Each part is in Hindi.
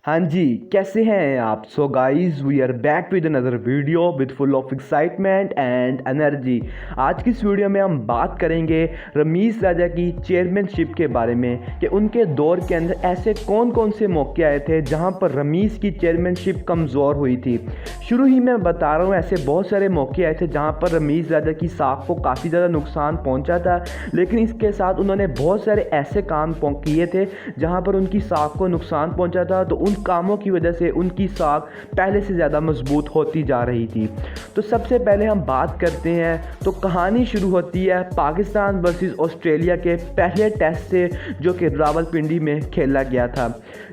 हाँ जी, कैसे हैं आप? So guys, we are back with another video with full of excitement and energy. आज की इस वीडियो में हम बात करेंगे रमीज़ राजा की चेयरमैनशिप के बारे में कि उनके दौर के अंदर ऐसे कौन कौन से मौके आए थे जहां पर रमीज़ की चेयरमैनशिप कमज़ोर हुई थी। शुरू ही मैं बता रहा हूँ, ऐसे बहुत सारे मौके आए थे जहाँ पर रमीज़ राजा की साख को काफ़ी ज़्यादा नुकसान पहुँचा था, लेकिन इसके साथ उन्होंने बहुत सारे ऐसे काम किए थे जहाँ पर उनकी साख को नुकसान पहुँचा था। तो उन कामों की वजह से उनकी साख पहले से ज़्यादा मजबूत होती जा रही थी। तो सबसे पहले हम बात करते हैं, तो कहानी शुरू होती है पाकिस्तान वर्सेस ऑस्ट्रेलिया के पहले टेस्ट से, जो कि रावलपिंडी में खेला गया था।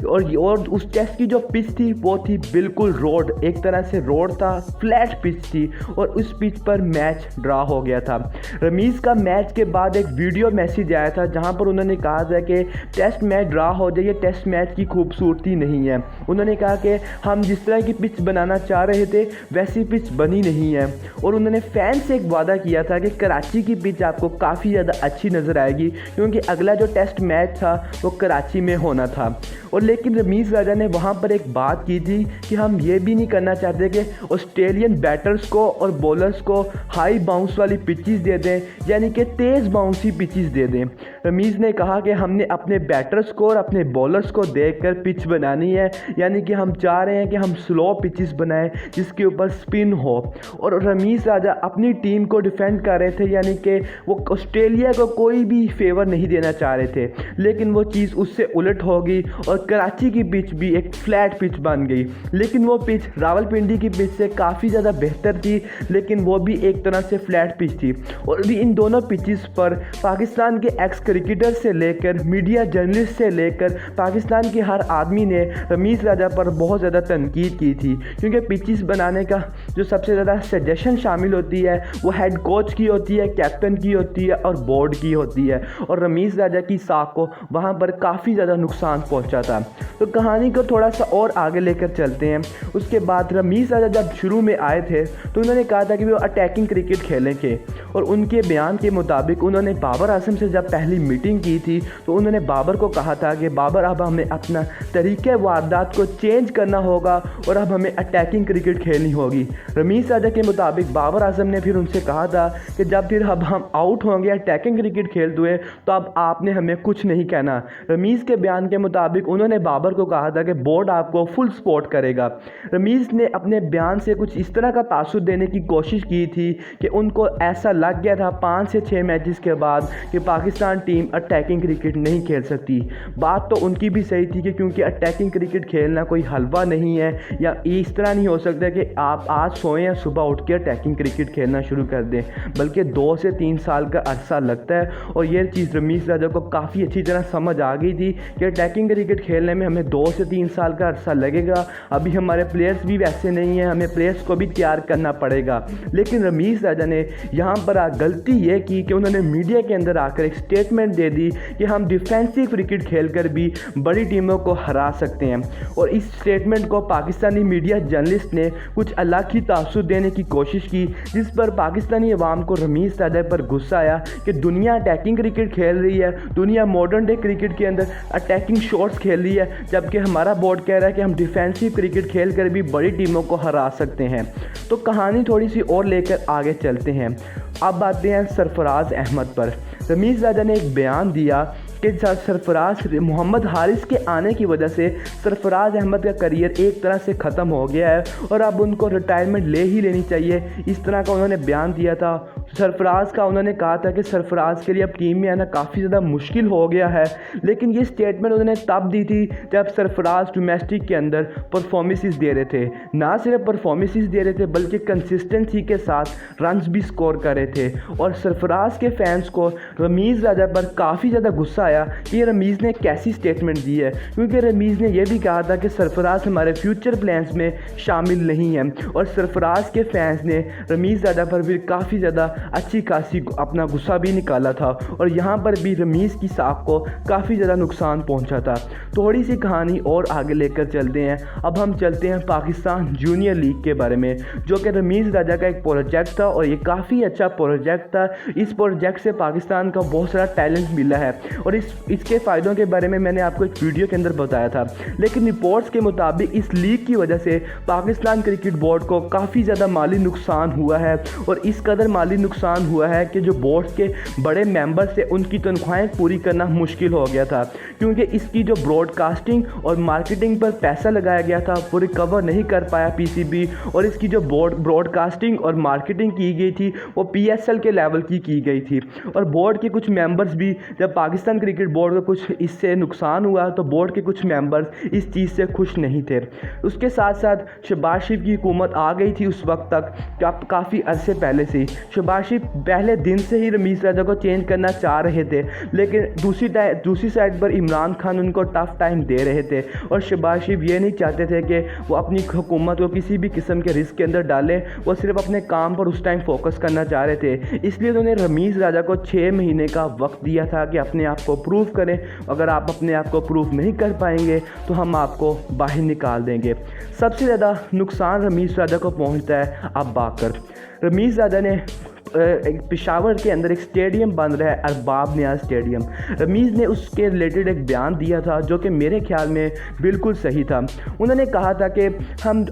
और उस टेस्ट की जो पिच थी वो थी बिल्कुल रोड, एक तरह से रोड था, फ्लैट पिच थी और उस पिच पर मैच ड्रा हो गया था। रमीज़ का मैच के बाद एक वीडियो मैसेज आया था जहां पर उन्होंने कहा था कि टेस्ट मैच ड्रा हो जाए, ये टेस्ट मैच की खूबसूरती नहीं है। उन्होंने कहा कि हम जिस तरह की पिच बनाना चाह रहे थे वैसी पिच बनी नहीं है। और उन्होंने फैन से एक वादा किया था कि कराची की पिच आपको काफ़ी ज़्यादा अच्छी नज़र आएगी, क्योंकि अगला जो टेस्ट मैच था वो कराची में होना था। और लेकिन रमीज़ राजा ने वहाँ पर एक बात की थी कि हम ये भी नहीं करना चाहते कि ऑस्ट्रेलियन बैटर्स को और बॉलर्स को हाई बाउंस वाली पिचेस दे दें, यानी कि तेज़ बाउंसी पिचेस दे दें। रमीज़ ने कहा कि हमने अपने बैटर्स को और अपने बॉलर्स को देखकर पिच बनानी है, यानी कि हम चाह रहे हैं कि हम स्लो पिचेस बनाएं जिसके ऊपर स्पिन हो। और रमीज़ राजा अपनी टीम को डिफेंड कर रहे थे, यानी कि वो ऑस्ट्रेलिया को कोई भी फेवर नहीं देना चाह रहे थे, लेकिन वो चीज़ उससे उलट हो गई और कराची की पिच भी एक फ्लैट पिच बन गई। लेकिन वो पिच रावलपिंडी की पिच से काफ़ी ज़्यादा बेहतर थी, लेकिन वो भी एक तरह से फ्लैट पिच थी। और अभी इन दोनों पिचेस पर पाकिस्तान के एक्स क्रिकेटर से लेकर मीडिया जर्नलिस्ट से लेकर पाकिस्तान के हर आदमी ने रमीज़ राजा पर बहुत ज़्यादा तनकीद की थी, क्योंकि पिचेस बनाने का जो सबसे ज़्यादा सजेशन शामिल होती है वो हेड कोच की होती है, कैप्टन की होती है और बोर्ड की होती है। और रमीज़ राजा की साख को वहाँ पर काफ़ी ज़्यादा नुकसान पहुँचा था। तो कहानी को थोड़ा सा और आगे लेकर चलते हैं। उसके बाद रमीज़ राजा जब शुरू में आए थे तो उन्होंने कहा था कि वो अटैकिंग क्रिकेट खेलेंगे, और उनके बयान के मुताबिक उन्होंने बाबर आजम से जब पहली मीटिंग की थी तो उन्होंने बाबर को कहा था कि बाबर, अब हमें अपना तरीक़े वारदात को चेंज करना होगा और अब हमें अटैकिंग क्रिकेट खेलनी होगी। रमीज़ राजा के मुताबिक बाबर आजम ने फिर उनसे कहा था कि जब फिर अब हम आउट होंगे, अटैकिंग क्रिकेट खेलते हुए, तो अब आपने हमें कुछ नहीं कहना। रमीज़ के बयान के मुताबिक उन्होंने बाबर को कहा था कि बोर्ड आपको फुल सपोर्ट करेगा। रमीज़ ने अपने बयान से कुछ इस तरह का तासुर देने की कोशिश की थी कि उनको ऐसा लग गया था 5 से 6 मैचेस के बाद कि पाकिस्तान टीम अटैकिंग क्रिकेट नहीं खेल सकती। बात तो उनकी भी सही थी कि क्योंकि अटैकिंग क्रिकेट खेलना कोई हलवा नहीं है, या इस तरह नहीं हो सकता कि आप आज सोएं या सुबह उठ के अटैकिंग क्रिकेट खेलना शुरू कर दें, बल्कि 2 से 3 साल का अरसा लगता है। और ये चीज़ रमीज़ राजा को काफ़ी अच्छी तरह समझ आ गई थी कि अटैकिंग क्रिकेट खेलने में हमें 2 से 3 साल का अरसा लगेगा। अभी हमारे प्लेयर्स भी वैसे नहीं हैं, हमें प्लेयर्स को भी तैयार करना पड़ेगा। लेकिन रमीज़ राजा ने यहाँ पर गलती ये की कि उन्होंने मीडिया के अंदर आकर एक स्टेटमेंट दे दी कि हम डिफेंसिव क्रिकेट खेलकर भी बड़ी टीमों को हरा सकते हैं। और इस स्टेटमेंट को पाकिस्तानी मीडिया जर्नलिस्ट ने कुछ अलग ही तासुर देने की कोशिश की, जिस पर पाकिस्तानी अवाम को रमीज़ राजा पर गुस्सा आया कि दुनिया अटैकिंग क्रिकेट खेल रही है, दुनिया मॉडर्न डे क्रिकेट के अंदर अटैकिंग शॉट्स खेल रही है, जबकि हमारा बोर्ड कह रहा है कि हम डिफेंसिव क्रिकेट खेल कर भी बड़ी टीमों को हरा सकते हैं। तो कहानी थोड़ी सी और लेकर आगे चलते हैं। अब आते हैं सरफराज अहमद पर। रमीज़ राजा ने एक बयान दिया कि सरफराज मोहम्मद हारिस के आने की वजह से सरफराज अहमद का करियर एक तरह से ख़त्म हो गया है और अब उनको रिटायरमेंट ले ही लेनी चाहिए, इस तरह का उन्होंने बयान दिया था। सरफराज का उन्होंने कहा था कि सरफराज के लिए अब टीम में आना काफ़ी ज़्यादा मुश्किल हो गया है। लेकिन ये स्टेटमेंट उन्होंने तब दी थी जब सरफराज डोमेस्टिक के अंदर परफॉर्मेंसेस दे रहे थे, ना सिर्फ परफॉर्मेंसेस दे रहे थे बल्कि कंसिस्टेंसी के साथ रन्स भी स्कोर कर रहे थे। और सरफराज के फैंस को रमीज़ राजा पर काफ़ी ज़्यादा गुस्सा आया कि रमीज़ ने कैसी स्टेटमेंट दी है, क्योंकि रमीज़ ने यह भी कहा था कि सरफराज हमारे फ्यूचर प्लान्स में शामिल नहीं है। और सरफराज के फैंस ने रमीज़ राजा पर भी काफ़ी ज़्यादा अच्छी खासी अपना गुस्सा भी निकाला था, और यहाँ पर भी रमीज़ की साख को काफ़ी ज़्यादा नुकसान पहुँचा था। थोड़ी सी कहानी और आगे लेकर चलते हैं। अब हम चलते हैं पाकिस्तान जूनियर लीग के बारे में, जो कि रमीज़ राजा का एक प्रोजेक्ट था और ये काफ़ी अच्छा प्रोजेक्ट था। इस प्रोजेक्ट से पाकिस्तान का बहुत सारा टैलेंट मिला है और और इसके फ़ायदों के बारे में मैंने आपको एक वीडियो के अंदर बताया था। लेकिन रिपोर्ट्स के मुताबिक इस लीग की वजह से पाकिस्तान क्रिकेट बोर्ड को काफ़ी ज़्यादा माली नुकसान हुआ है, और इस कदर माली नुकसान हुआ है कि जो बोर्ड के बड़े मेंबर्स थे उनकी तनख्वाहें पूरी करना मुश्किल हो गया था, क्योंकि इसकी जो ब्रॉडकास्टिंग और मार्केटिंग पर पैसा लगाया गया था वो रिकवर नहीं कर पाया पीसीबी, और इसकी जो ब्रॉडकास्टिंग और मार्केटिंग की गई थी वो पीएसएल के लेवल की गई थी। और बोर्ड के कुछ मेंबर्स भी, जब पाकिस्तान क्रिकेट बोर्ड को कुछ इससे नुकसान हुआ तो बोर्ड के कुछ मेंबर्स इस चीज़ से खुश नहीं थे। उसके साथ साथ शहबाज शरीफ की हुकूमत आ गई थी उस वक्त तक, काफ़ी अरसे पहले से ही शहबाज शरीफ पहले दिन से ही रमीज़ राजा को चेंज करना चाह रहे थे, लेकिन दूसरी साइड पर इमरान खान उनको टफ टाइम दे रहे थे, और शहबाज शरीफ ये नहीं चाहते थे कि वो अपनी हुकूमत को किसी भी किस्म के रिस्क के अंदर डालें, वो सिर्फ अपने काम पर उस टाइम फोकस करना चाह रहे थे। इसलिए उन्होंने रमीज़ राजा को 6 महीने का वक्त दिया था कि अपने आप को प्रूव करें, अगर आप अपने आप को प्रूव नहीं कर पाएंगे तो हम आपको बाहर निकाल देंगे। सबसे ज़्यादा नुकसान रमीज़ राजा को पहुंचता है अब बाकर। रमीज़ राजा ने पेशावर के अंदर एक स्टेडियम बन रहा है, अरबाब नियाज़ स्टेडियम। रमीज़ ने उसके रिलेटेड एक बयान दिया था जो कि मेरे ख्याल में बिल्कुल सही था। उन्होंने कहा था कि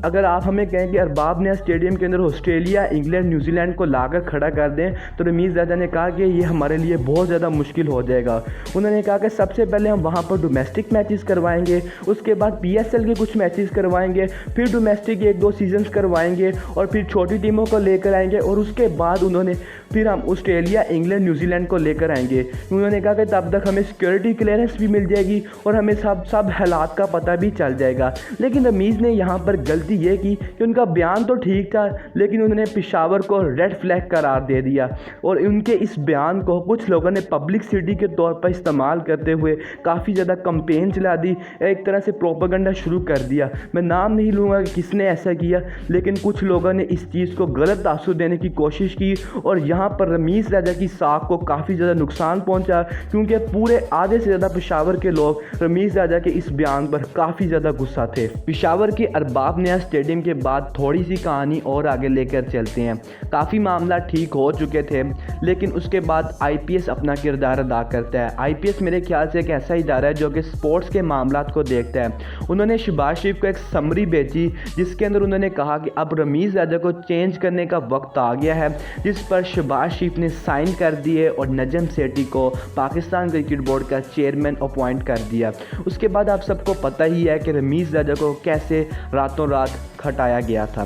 अगर आप हमें कहें कि अरबाब नियाज़ स्टेडियम के अंदर ऑस्ट्रेलिया, इंग्लैंड, न्यूजीलैंड को लाकर खड़ा कर दें, तो रमीज़ राजा ने कहा कि ये हमारे लिए बहुत ज़्यादा मुश्किल हो जाएगा। उन्होंने कहा कि सबसे पहले हम वहाँ पर डोमेस्टिक मैचेस करवाएंगे, उसके बाद पीएसएल के कुछ मैचेस करवाएंगे, फिर डोमेस्टिक 1-2 सीजन्स करवाएंगे, और फिर छोटी टीमों को लेकर आएंगे, और उसके बाद फिर हम ऑस्ट्रेलिया, इंग्लैंड, न्यूजीलैंड को लेकर आएंगे। उन्होंने कहा कि तब तक हमें सिक्योरिटी क्लियरेंस भी मिल जाएगी और हमें सब हालात का पता भी चल जाएगा। लेकिन रमीज़ ने यहाँ पर गलती ये की कि उनका बयान तो ठीक था, लेकिन उन्होंने पेशावर को रेड फ्लैग करार दे दिया, और उनके इस बयान को कुछ लोगों ने पब्लिसिटी के तौर पर इस्तेमाल करते हुए काफ़ी ज़्यादा कंपेन चला दी, एक तरह से प्रोपेगेंडा शुरू कर दिया। मैं नाम नहीं लूँगा कि किसने ऐसा किया, लेकिन कुछ लोगों ने इस चीज़ को गलत तासुर देने की कोशिश की, और यहाँ पर रमीज़ राजा की साख को काफ़ी ज़्यादा नुकसान पहुंचा, क्योंकि पूरे आधे से ज़्यादा पेशावर के लोग रमीज़ राजा के इस बयान पर काफ़ी ज़्यादा गुस्सा थे। पेशावर के अरबाब नियाज़ स्टेडियम के बाद थोड़ी सी कहानी और आगे लेकर चलते हैं। काफ़ी मामला ठीक हो चुके थे, लेकिन उसके बाद आईपीएस अपना किरदार अदा करता है। आईपीएस मेरे ख्याल से एक ऐसा इदारा है जो कि स्पोर्ट्स के मामलात को देखता है। उन्होंने शहबाज शरीफ को एक समरी भेजी जिसके अंदर उन्होंने कहा कि अब रमीज़ राजा को चेंज करने का वक्त आ गया है, जिस पर शहबाज शरीफ ने साइन कर दिए और नजम सेठी को पाकिस्तान क्रिकेट बोर्ड का चेयरमैन अपॉइंट कर दिया। उसके बाद आप सबको पता ही है कि रमीज़ राजा को कैसे रातों रात हटाया गया था।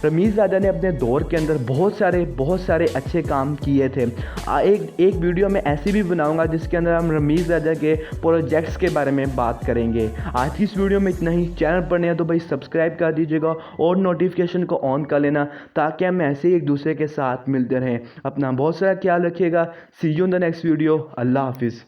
रमीज़ राजा ने अपने दौर के अंदर बहुत सारे अच्छे काम किए थे। एक वीडियो में ऐसी भी बनाऊंगा जिसके अंदर हम रमीज़ राजा के प्रोजेक्ट्स के बारे में बात करेंगे। आज की इस वीडियो में इतना ही। चैनल पर नया तो भाई सब्सक्राइब कर दीजिएगा और नोटिफिकेशन को ऑन कर लेना, ताकि हम ऐसे ही एक दूसरे के साथ मिलते रहें। अपना बहुत सारा ख्याल रखिएगा। See you in the next video. अल्लाह हाफिज़।